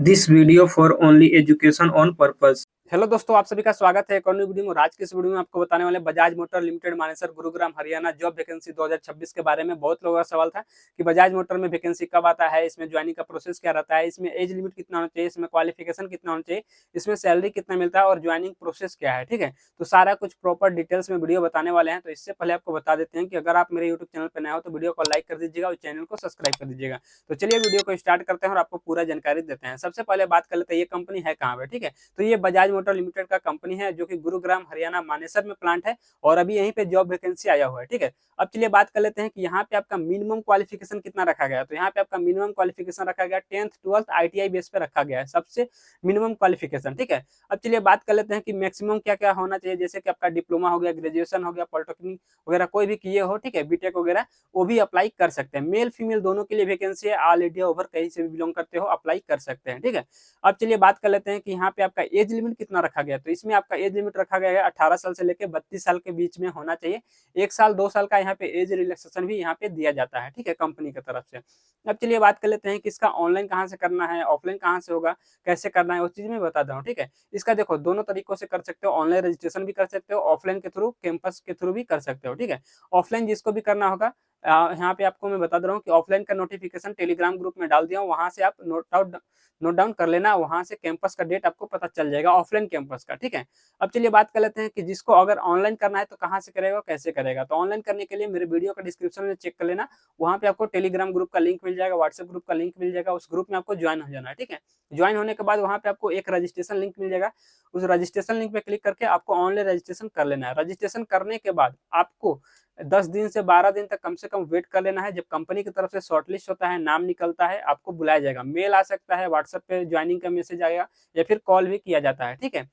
This video for only education on purpose. Hello दोस्तों, आप सभी का स्वागत है एक और नई वीडियो में। आज की इस वीडियो में आपको बताने वाले Bajaj motor limited Manesar Gurugram Haryana job vacancy 2026 के बारे में। बहुत लोगों का सवाल था कि बजाज मोटर में वैकेंसी कब आता है, इसमें ज्वाइनिंग का प्रोसेस क्या रहता है, इसमें एज लिमिट कितना होना चाहिए, इसमें क्वालिफिकेशन कितना होना चाहिए, इसमें सैलरी कितना मिलता है और ज्वाइनिंग प्रोसेस क्या है। ठीक है, तो सारा कुछ प्रॉपर डिटेल्स में वीडियो बताने वाले हैं। तो इससे पहले आपको बता देते हैं कि अगर आप मेरे यूट्यूब चैनल पर नए हो तो वीडियो को लाइक कर दीजिएगा और चैनल को सब्सक्राइब कर दीजिएगा। तो चलिए वीडियो को स्टार्ट करते हैं और आपको पूरा जानकारी देते हैं। सबसे पहले बात कर लेते हैं ये कंपनी है कहाँ पे। ठीक है, तो ये बजाज मोटर लिमिटेड का कंपनी है जो कि गुरुग्राम हरियाणा मानेसर में प्लांट है और अभी यहीं पे जॉब वैकेंसी आया हुआ है। ठीक है, अब चलिए बात कर लेते हैं कि यहाँ पे आपका मिनिमम क्वालिफिकेशन कितना रखा गया है। तो यहाँ पे आपका मिनिमम क्वालिफिकेशन रखा गया 10th 12th ITI बेस पे रखा गया है, सबसे मिनिमम क्वालिफिकेशन। ठीक है, अब चलिए बात कर लेते हैं कि मैक्सिमम क्या क्या होना चाहिए। जैसे कि आपका डिप्लोमा हो गया, ग्रेजुएशन हो गया, पॉलिटेक्निक वगैरह कोई भी किए हो, ठीक है, बीटेक वगैरह, वो भी अप्लाई कर सकते हैं। मेल फीमेल दोनों के लिए वैकेंसी है। ऑल इंडिया ओवर कहीं से भी बिलोंग करते हो अप्लाई कर सकते हैं। ठीक है, अब चलिए बात कर लेते हैं कि यहाँ पे आपका एज लिमिट कितना रखा गया है। तो इसमें आपका एज लिमिट रखा गया है 18 साल से लेकर 32 साल के बीच में होना चाहिए। 1 साल 2 साल का यहाँ पे एज रिलैक्सेशन भी यहाँ पे दिया जाता है। ठीक है, कंपनी की तरफ से। अब चलिए बात कर लेते हैं कि इसका ऑनलाइन कहाँ से करना है, ऑफलाइन कहाँ से होगा, कैसे करना है, उस चीज में बता दूँ। ठीक है, इसका देखो दोनों तरीकों से कर सकते हो। ऑनलाइन रजिस्ट्रेशन भी कर सकते हो, ऑफलाइन के थ्रू, कैंपस के थ्रू भी कर सकते हो। ठीक है, ऑफलाइन जिसको भी करना होगा, यहाँ पे आपको मैं बता दे रहा हूँ कि ऑफलाइन का नोटिफिकेशन टेलीग्राम ग्रुप में डाल दिया हूँ, वहां से आप नोट डाउन कर लेना। वहां से कैंपस का डेट आपको पता चल जाएगा, ऑफलाइन कैंपस का। ठीक है, अब चलिए बात कर लेते हैं कि जिसको अगर ऑनलाइन करना है तो कहाँ से करेगा, कैसे करेगा। तो ऑनलाइन करने के लिए मेरे वीडियो का डिस्क्रिप्शन में चेक कर लेना, वहाँ पे आपको टेलीग्राम ग्रुप का लिंक मिल जाएगा, व्हाट्सएप ग्रुप का लिंक मिल जाएगा। उस ग्रुप में आपको ज्वाइन हो जाना है। ठीक है, ज्वाइन होने के बाद वहाँ पे आपको एक रजिस्ट्रेशन लिंक मिल जाएगा। उस रजिस्ट्रेशन लिंक पे क्लिक करके आपको ऑनलाइन रजिस्ट्रेशन कर लेना है। रजिस्ट्रेशन करने के बाद आपको 10 दिन से 12 दिन तक कम से कम वेट कर लेना है। जब कंपनी की तरफ से शॉर्टलिस्ट होता है, नाम निकलता है, आपको बुलाया जाएगा। मेल आ सकता है, व्हाट्सएप पे ज्वाइनिंग का मैसेज आएगा या फिर कॉल भी किया जाता है। ठीक है,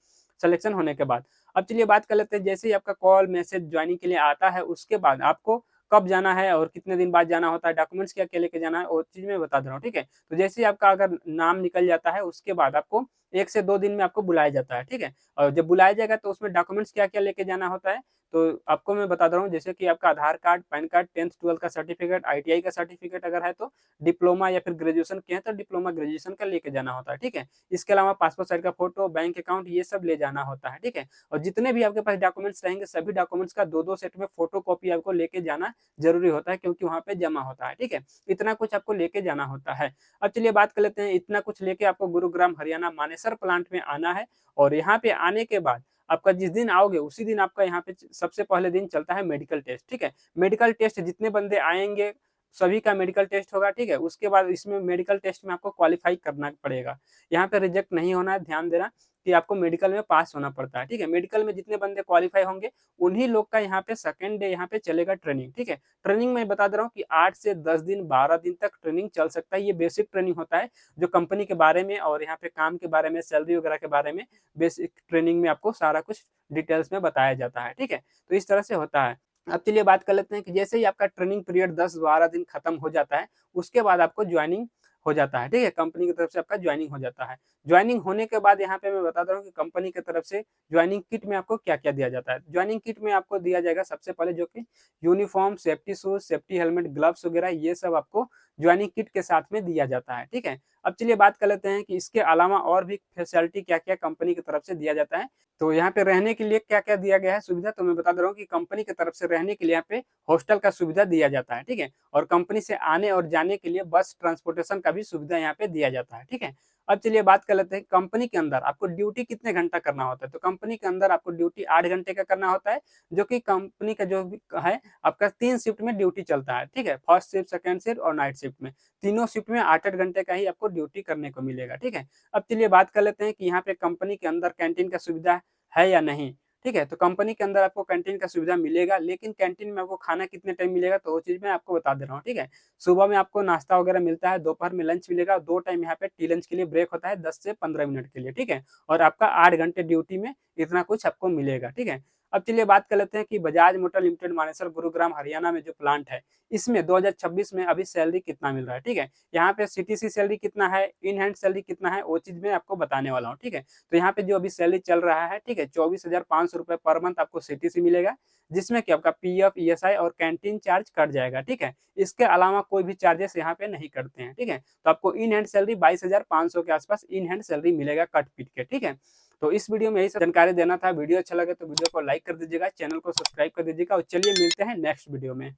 सिलेक्शन होने के बाद। अब चलिए बात कर लेते हैं, जैसे ही आपका कॉल मैसेज ज्वाइनिंग के लिए आता है, उसके बाद आपको कब जाना है और कितने दिन बाद जाना होता है, डॉक्यूमेंट्स क्या क्या लेके जाना है, वो चीज मैं बता दे रहा हूँ। ठीक है, तो जैसे ही आपका अगर नाम निकल जाता है, उसके बाद आपको 1 से 2 दिन में आपको बुलाया जाता है। ठीक है, और जब बुलाया जाएगा तो उसमें डॉक्यूमेंट्स क्या क्या लेके जाना होता है, तो आपको मैं बता दे रहा हूँ। जैसे कि आपका आधार card, pan card, 10th 12th का सर्टिफिकेट, ITI का सर्टिफिकेट अगर है तो, डिप्लोमा या फिर ग्रेजुएशन किया है तो डिप्लोमा ग्रेजुएशन का लेके जाना होता है। ठीक है, इसके अलावा पासपोर्ट साइज का फोटो, बैंक अकाउंट, ये सब ले जाना होता है। ठीक है, और जितने भी आपके पास डॉक्यूमेंट्स रहेंगे सभी डॉक्यूमेंट्स का 2-2 सेट में फोटो कॉपी आपको लेके जाना जरूरी होता है, क्योंकि वहाँ पे जमा होता है। ठीक है, इतना कुछ आपको लेके जाना होता है। अब चलिए बात कर लेते हैं, इतना कुछ लेके आपको गुरुग्राम हरियाणा मानेसर प्लांट में आना है। और यहाँ पे आने के बाद आपका जिस दिन आओगे उसी दिन आपका यहाँ पे सबसे पहले दिन चलता है मेडिकल टेस्ट। ठीक है, मेडिकल टेस्ट जितने बंदे आएंगे सभी का मेडिकल टेस्ट होगा। ठीक है, उसके बाद इसमें मेडिकल टेस्ट में आपको क्वालिफाई करना पड़ेगा। यहाँ पे रिजेक्ट नहीं होना है, ध्यान देना कि आपको मेडिकल में पास होना पड़ता है। ठीक है, मेडिकल में जितने बंदे क्वालिफाई होंगे उन्हीं लोग का यहाँ पे सेकंड डे यहाँ पे चलेगा ट्रेनिंग। ठीक है, ट्रेनिंग में बता दे रहा हूँ कि 8 से 10 दिन 12 दिन तक ट्रेनिंग चल सकता है। ये बेसिक ट्रेनिंग होता है जो कंपनी के बारे में और यहाँ पे काम के बारे में, सैलरी वगैरह के बारे में बेसिक ट्रेनिंग में आपको सारा कुछ डिटेल्स में बताया जाता है। ठीक है, तो इस तरह से होता है। अब चलिए बात कर लेते हैं कि जैसे ही आपका ट्रेनिंग पीरियड 10-12 दिन खत्म हो जाता है, उसके बाद आपको ज्वाइनिंग हो जाता है। ठीक है, कंपनी की तरफ से आपका ज्वाइनिंग हो जाता है। ज्वाइनिंग होने के बाद यहाँ पे मैं बता दे रहा हूँ कि कंपनी की तरफ से ज्वाइनिंग किट में आपको क्या क्या दिया जाता है। ज्वाइनिंग किट में आपको दिया जाएगा सबसे पहले जो कि uniform, safety shoes, safety helmet, gloves वगैरह, ये सब आपको ज्वाइनिंग किट के साथ में दिया जाता है। ठीक है, अब चलिए बात कर लेते हैं कि इसके अलावा और भी फैसिलिटी क्या क्या कंपनी की तरफ से दिया जाता है। तो यहाँ पे रहने के लिए क्या क्या दिया गया है सुविधा, तो मैं बता दे रहा हूँ कि कंपनी की तरफ से रहने के लिए यहाँ पे हॉस्टल का सुविधा दिया जाता है। ठीक है, और कंपनी से आने और जाने के लिए बस ट्रांसपोर्टेशन का भी सुविधा यहाँ पे दिया जाता है। ठीक है, अब चलिए बात कर लेते हैं कंपनी के अंदर आपको ड्यूटी कितने घंटा करना होता है। तो कंपनी के अंदर आपको ड्यूटी 8 घंटे का करना होता है, जो कि कंपनी का जो भी है आपका 3 शिफ्ट में ड्यूटी चलता है। ठीक है, फर्स्ट शिफ्ट, सेकंड शिफ्ट और नाइट शिफ्ट में, तीनों शिफ्ट में 8-8 घंटे का ही आपको ड्यूटी करने को मिलेगा। ठीक है, अब चलिए बात कर लेते हैं कि यहाँ पे कंपनी के अंदर कैंटीन का सुविधा है या नहीं। ठीक है, तो कंपनी के अंदर आपको कैंटीन का सुविधा मिलेगा, लेकिन कैंटीन में आपको खाना कितने टाइम मिलेगा तो वो चीज मैं आपको बता दे रहा हूँ। ठीक है, सुबह में आपको नाश्ता वगैरह मिलता है, दोपहर में लंच मिलेगा, 2 टाइम यहाँ पे टी लंच के लिए ब्रेक होता है 10 से 15 मिनट के लिए। ठीक है, और आपका 8 घंटे ड्यूटी में इतना कुछ आपको मिलेगा। ठीक है, अब चलिए बात कर लेते हैं कि बजाज मोटर लिमिटेड मानेसर गुरुग्राम हरियाणा में जो प्लांट है, इसमें 2026 में अभी सैलरी कितना मिल रहा है, ठीक है। यहाँ पे सीटीसी सैलरी कितना है, इन हैंड सैलरी कितना है, वो चीज मैं आपको बताने वाला हूँ, ठीक है। तो यहाँ पे जो अभी सैलरी चल रहा है, ठीक है, 24,500 रुपए पर मंथ आपको सीटीसी मिलेगा, जिसमें कि आपका पीएफ, ईएसआई और कैंटीन चार्ज कट जाएगा, ठीक है। इसके अलावा कोई भी चार्जेस यहाँ पे नहीं करते हैं, ठीक है। तो आपको इन हैंड सैलरी 22,500 के आसपास इन हैंड सैलरी मिलेगा कट पीट के, ठीक है। तो इस वीडियो में यही सब जानकारी देना था। वीडियो अच्छा लगे तो वीडियो को लाइक कर दीजिएगा, चैनल को सब्सक्राइब कर दीजिएगा और चलिए मिलते हैं नेक्स्ट वीडियो में।